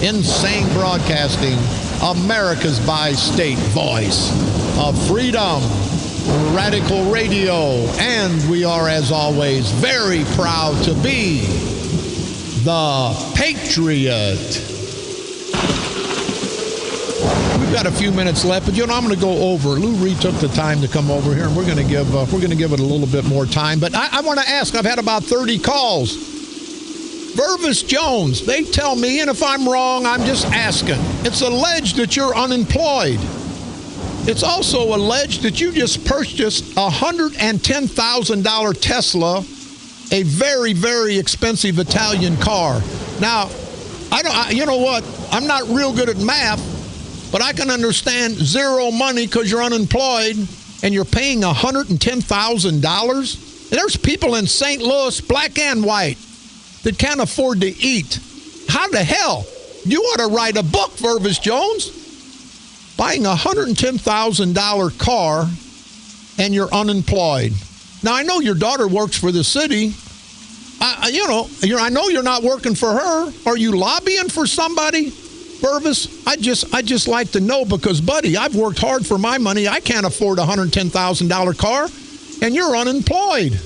Insane Broadcasting, America's bi-state voice of freedom, radical radio, and we are, as always, very proud to be the Patriot. We've got a few minutes left, but I'm going to go over. Lou Reed took the time to come over here, and we're going to give it a little bit more time. But I want to ask. I've had about 30 calls. Vervis Jones, they tell me, and if I'm wrong, I'm just asking. It's alleged that you're unemployed. It's also alleged that you just purchased a $110,000 Tesla, a very, very expensive Italian car. Now, you know what? I'm not real good at math, but I can understand zero money because you're unemployed and you're paying $110,000. There's people in St. Louis, black and white, that can't afford to eat. How the hell? You ought to write a book, Vervis Jones. Buying a $110,000 car and you're unemployed. Now, I know your daughter works for the city. I know you're not working for her. Are you lobbying for somebody, Vervis? I just like to know, because, buddy, I've worked hard for my money. I can't afford a $110,000 car, and you're unemployed.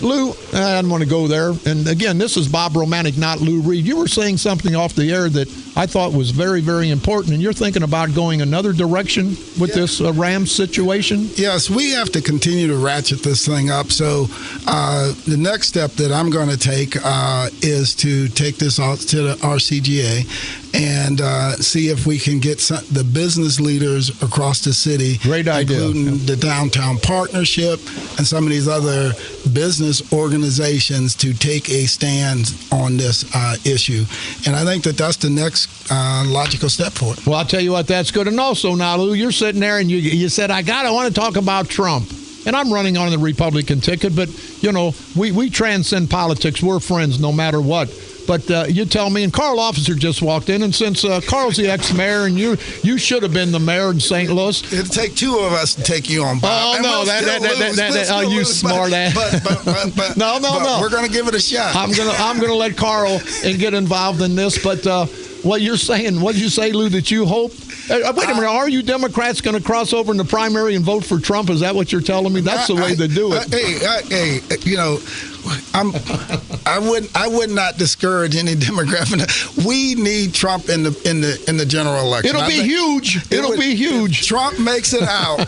Lou, I don't want to go there. And again, this is Bob Romanik, not Lou Reed. You were saying something off the air that I thought was very, very important, and you're thinking about going another direction with this Rams situation? Yes, we have to continue to ratchet this thing up. So the next step that I'm going to take is to take this out to the RCGA and see if we can get the business leaders across the city, great idea, including the Downtown Partnership and some of these other business organizations, to take a stand on this issue. And I think that that's the next logical step for it. Well, I'll tell you what, that's good. And also, now, Lou, you're sitting there and you said, I want to talk about Trump. And I'm running on the Republican ticket, but, we transcend politics. We're friends no matter what. But you tell me, and Carl Officer just walked in, and since Carl's the ex-mayor, and you should have been the mayor in St. Louis. It'll take two of us to take you on, Bob. Oh, no, you smart ass. But no. We're going to give it a shot. I'm gonna let Carl and get involved in this, but what you're saying, what did you say, Lou, that you hope? Wait a minute, are you Democrats going to cross over in the primary and vote for Trump? Is that what you're telling me? That's the way to do it. I would not discourage any Democrat. We need Trump in the general election. It'll be huge. It'll be huge. If Trump makes it out of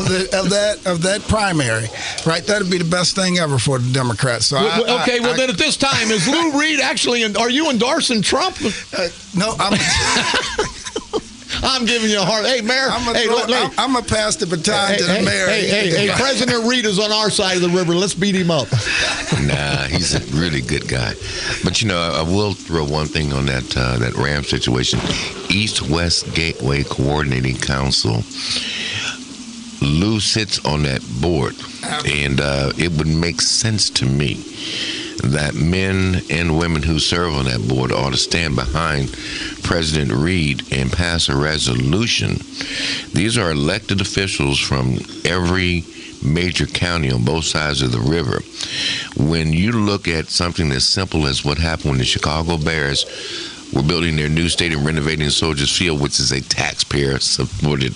that primary, right? That'd be the best thing ever for the Democrats. So then at this time, is Lou Reed actually? Are you endorsing Trump? No, I'm giving you a hard. Hey, Mayor. I'm gonna pass the baton to the mayor. Hey, President Reed is on our side of the river. Let's beat him up. Nah, he's a really good guy. But I will throw one thing on that Ram situation. East-West Gateway Coordinating Council. Lou sits on that board, and it would make sense to me that men and women who serve on that board ought to stand behind President Reed and pass a resolution. These are elected officials from every major county on both sides of the river. When you look at something as simple as what happened when the Chicago Bears were building their new stadium, renovating Soldiers Field, which is a taxpayer-supported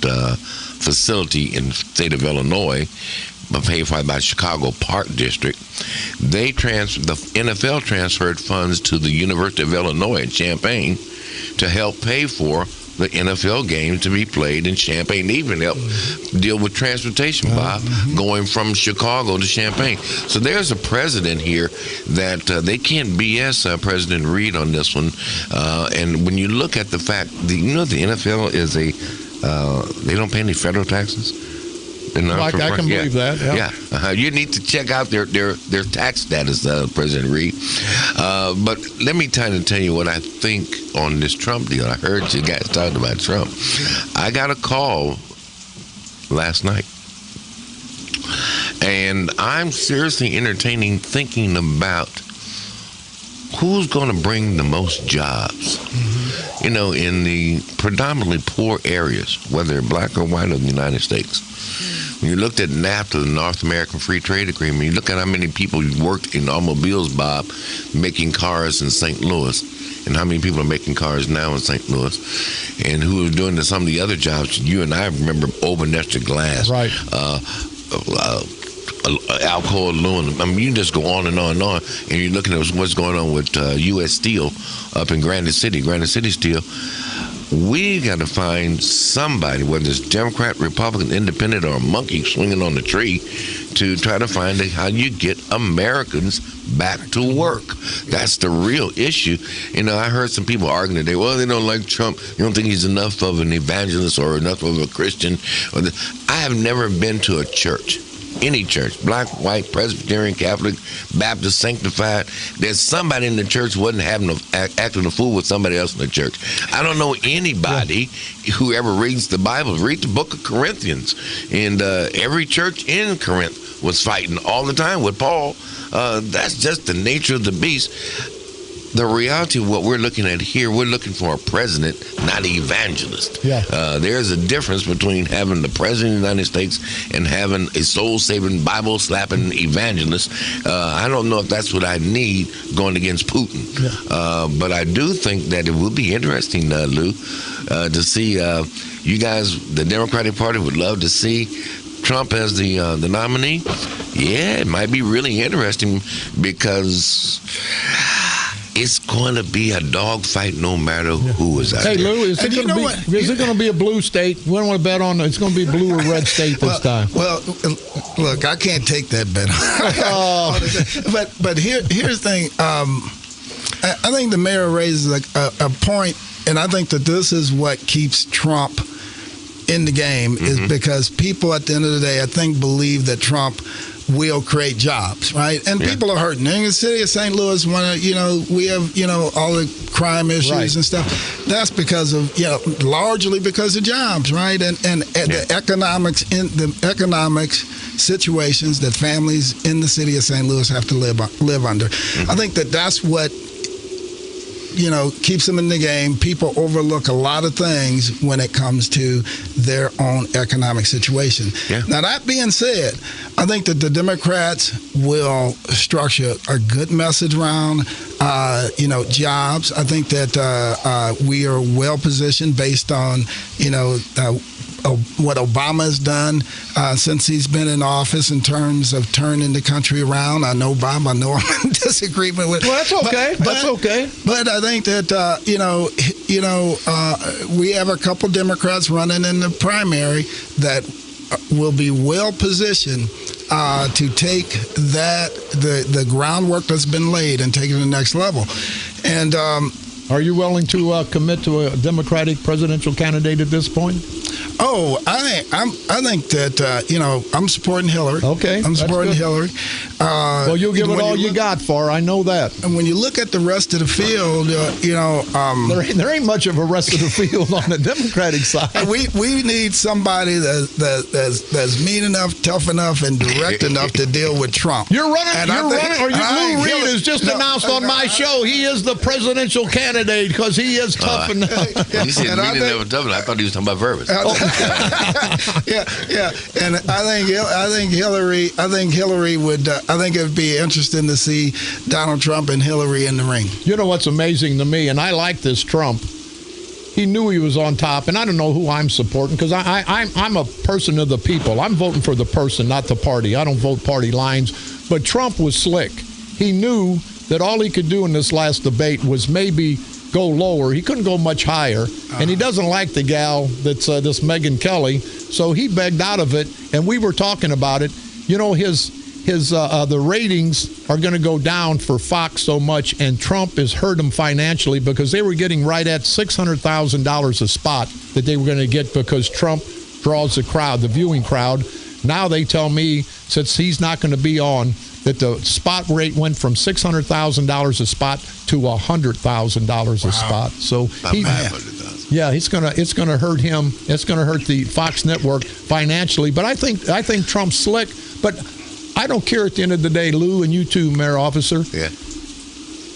facility in the state of Illinois, paid for by Chicago Park District, the NFL transferred funds to the University of Illinois at Champaign to help pay for the NFL games to be played in Champaign. They even help deal with transportation, Bob, going from Chicago to Champaign. So there's a precedent here that they can't BS President Reed on this one. And when you look at the fact, the NFL is they don't pay any federal taxes. I can believe that. Yeah. You need to check out their tax status, President Reed. But let me tell you what I think on this Trump deal. I heard you guys talking about Trump. I got a call last night, and I'm seriously thinking about who's going to bring the most jobs. In the predominantly poor areas, whether black or white, of the United States. When you looked at NAFTA, the North American Free Trade Agreement, you look at how many people worked in automobiles, Bob, making cars in St. Louis, and how many people are making cars now in St. Louis, and who are doing some of the other jobs. You and I remember Obernestor Glass, right? Alcoa Aluminum. I mean, you can just go on and on and on, and you're looking at what's going on with U.S. Steel up in Granite City Steel. We got to find somebody, whether it's Democrat, Republican, Independent, or a monkey swinging on the tree, to try to find how you get Americans back to work. That's the real issue. I heard some people arguing today, well, they don't like Trump. You don't think he's enough of an evangelist or enough of a Christian. I have never been to a church. Any church, black, white, Presbyterian, Catholic, Baptist, Sanctified, there's somebody in the church wasn't acting a fool with somebody else in the church. I don't know anybody who ever reads the Bible. Read the book of Corinthians. And every church in Corinth was fighting all the time with Paul. That's just the nature of the beast. The reality of what we're looking at here, we're looking for a president, not an evangelist. Yeah. There's a difference between having the president of the United States and having a soul-saving, Bible-slapping evangelist. I don't know if that's what I need going against Putin. Yeah. But I do think that it would be interesting, Lou, to see you guys, the Democratic Party, would love to see Trump as the nominee. Yeah, it might be really interesting because it's going to be a dogfight no matter who is out there. Hey, Lou, is it going to be a blue state? We don't want to bet on it. It's going to be a blue or red state this time. Well, look, I can't take that bet. But here's the thing. I think the mayor raises a point I think that this is what keeps Trump in the game, is because people at the end of the day, I think, believe that Trump will create jobs, right? And people are hurting. In the city of St. Louis, we have, all the crime issues and stuff. That's because of, largely because of jobs, right? And the economics situations that families in the city of St. Louis have to live under. I think that's what keeps them in the game. People overlook a lot of things when it comes to their own economic situation. Yeah. Now, that being said, I think that the Democrats will structure a good message around, jobs. I think that we are well positioned based on, what Obama has done since he's been in office in terms of turning the country around. I know Bob. I know I'm in disagreement with. Well, that's okay. That's okay. But I think that we have a couple Democrats running in the primary that will be well positioned to take the groundwork that's been laid and take it to the next level. And are you willing to commit to a Democratic presidential candidate at this point? Oh, I think that I'm supporting Hillary. Okay, I'm supporting Hillary. Well, you'll give it all you got for her. I know that. And when you look at the rest of the field, there ain't much of a rest of the field on the Democratic side. We need somebody that's mean enough, tough enough, and direct enough to deal with Trump. You're running. Lou Reed has just announced on my show he is the presidential candidate because he is tough enough. You said mean enough, tough enough. I thought he was talking about verbs. Yeah, and I think Hillary would. I think it'd be interesting to see Donald Trump and Hillary in the ring. You know what's amazing to me, and I like this Trump. He knew he was on top, and I don't know who I'm supporting because I'm a person of the people. I'm voting for the person, not the party. I don't vote party lines. But Trump was slick. He knew that all he could do in this last debate was maybe go lower. He couldn't go much higher, and he doesn't like the gal that's this Megyn Kelly, so he begged out of it. And we were talking about it. The ratings are going to go down for Fox so much, and Trump has hurt them financially because they were getting right at $600,000 a spot that they were going to get because Trump draws the crowd, the viewing crowd. Now they tell me, since he's not going to be on, that the spot rate went from $600,000 a spot to $100,000 a spot. So it's gonna hurt him. It's gonna hurt the Fox network financially. But I think Trump's slick. But I don't care at the end of the day, Lou, and you too, Mayor Officer. Yeah.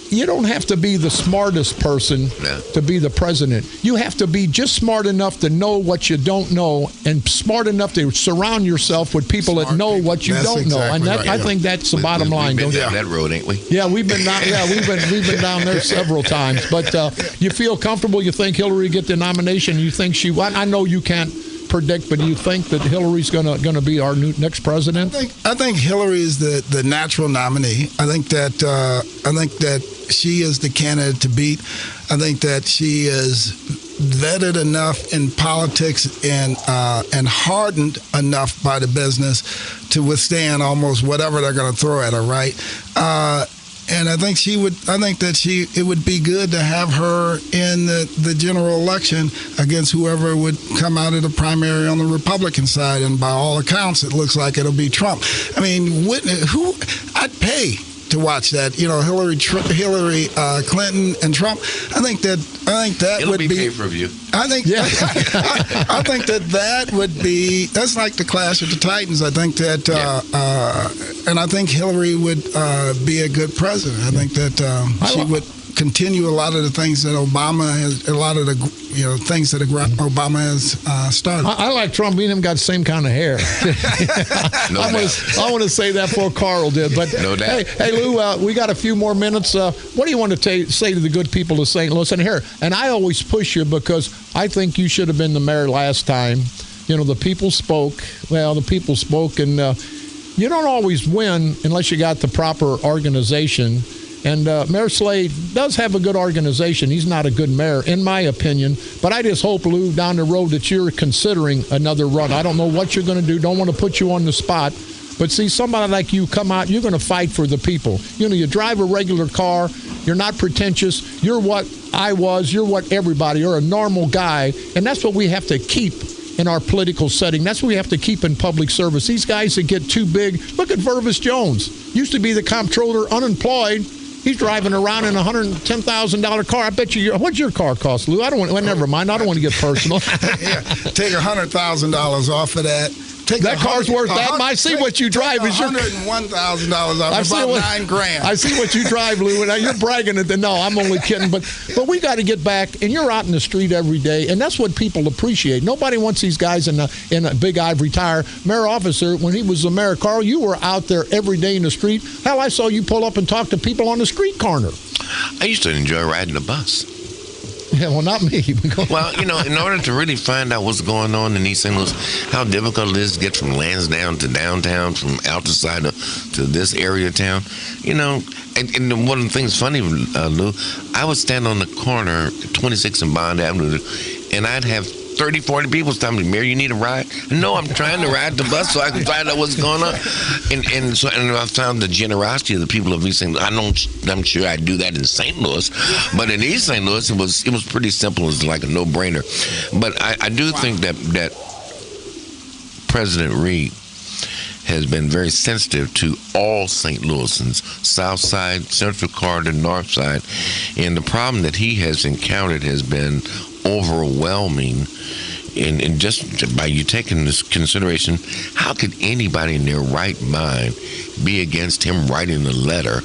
You don't have to be the smartest person to be the president. You have to be just smart enough to know what you don't know and smart enough to surround yourself with people that know what you don't know. And I think that's the bottom line. We've been down that road, ain't we? Yeah, we've been down. Yeah, we've been down there several times. But you feel comfortable? You think Hillary get the nomination? You think she? I know you can't predict, but do you think that Hillary's gonna be our next president? I think Hillary is the natural nominee. I think that she is the candidate to beat. I think that she is vetted enough in politics and hardened enough by the business to withstand almost whatever they're going to throw at her. Right. And I think it would be good to have her in the general election against whoever would come out of the primary on the Republican side. And by all accounts, it looks like it'll be Trump. I mean, who I'd pay to watch that, Hillary Clinton and Trump. I think that it'll would be pay-per-view. I think I think that would be, that's like the Clash of the Titans. I think that and I think Hillary would be a good president. I think that she would continue a lot of the things that Obama has, things that Obama has started. I like Trump. Me and him got the same kind of hair. I want to say that before Carl did. But no doubt. Hey, Lou, we got a few more minutes. What do you want to say to the good people of St. Louis? And I always push you because I think you should have been the mayor last time. The people spoke. Well, the people spoke, and you don't always win unless you got the proper organization. And Mayor Slade does have a good organization. He's not a good mayor, in my opinion. But I just hope, Lou, down the road that you're considering another run. I don't know what you're going to do. Don't want to put you on the spot. But see, somebody like you come out, you're going to fight for the people. You drive a regular car. You're not pretentious. You're what I was. You're what everybody. You're a normal guy. And that's what we have to keep in our political setting. That's what we have to keep in public service. These guys that get too big. Look at Vervis Jones. Used to be the comptroller, unemployed. He's driving around in a $110,000 car. I bet you. What's your car cost, Lou? I don't want. Well, never mind. I don't want to get personal. Yeah, take $100,000 off of that. That car's worth that. I see what you drive. Is $101,000 off, about $9,000. I see what you drive, Lou. Now you're bragging at the. No, I'm only kidding. But we got to get back. And you're out in the street every day, and that's what people appreciate. Nobody wants these guys in a big ivory tire. Mayor Officer, when he was the mayor, Carl, you were out there every day in the street. Hell, I saw you pull up and talk to people on the street corner. I used to enjoy riding the bus. Yeah, well, not me. Well, in order to really find out what's going on in East St. Louis, how difficult it is to get from Lansdowne to downtown, from Altamont to this area of town, and one of the things funny, Lou, I would stand on the corner, 26 and Bond Avenue, and I'd have 30, 40 people telling me, Mayor, you need a ride? No, I'm trying to ride the bus so I can find out what's going on. And I found the generosity of the people of East St. Louis. I'm sure I'd do that in St. Louis, but in East St. Louis, it was pretty simple. It was like a no-brainer. But I do think that President Reed has been very sensitive to all St. Louisans, South Side, Central Corridor, North Side, and the problem that he has encountered has been overwhelming. And just by you taking this consideration, how could anybody in their right mind be against him writing a letter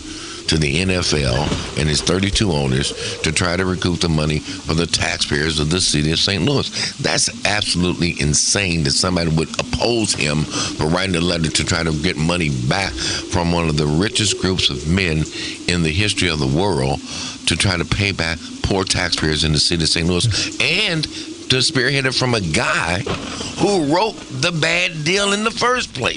to the NFL and his 32 owners to try to recoup the money for the taxpayers of the city of St. Louis? That's absolutely insane that somebody would oppose him for writing a letter to try to get money back from one of the richest groups of men in the history of the world to try to pay back poor taxpayers in the city of St. Louis, and to spearhead it from a guy who wrote the bad deal in the first place.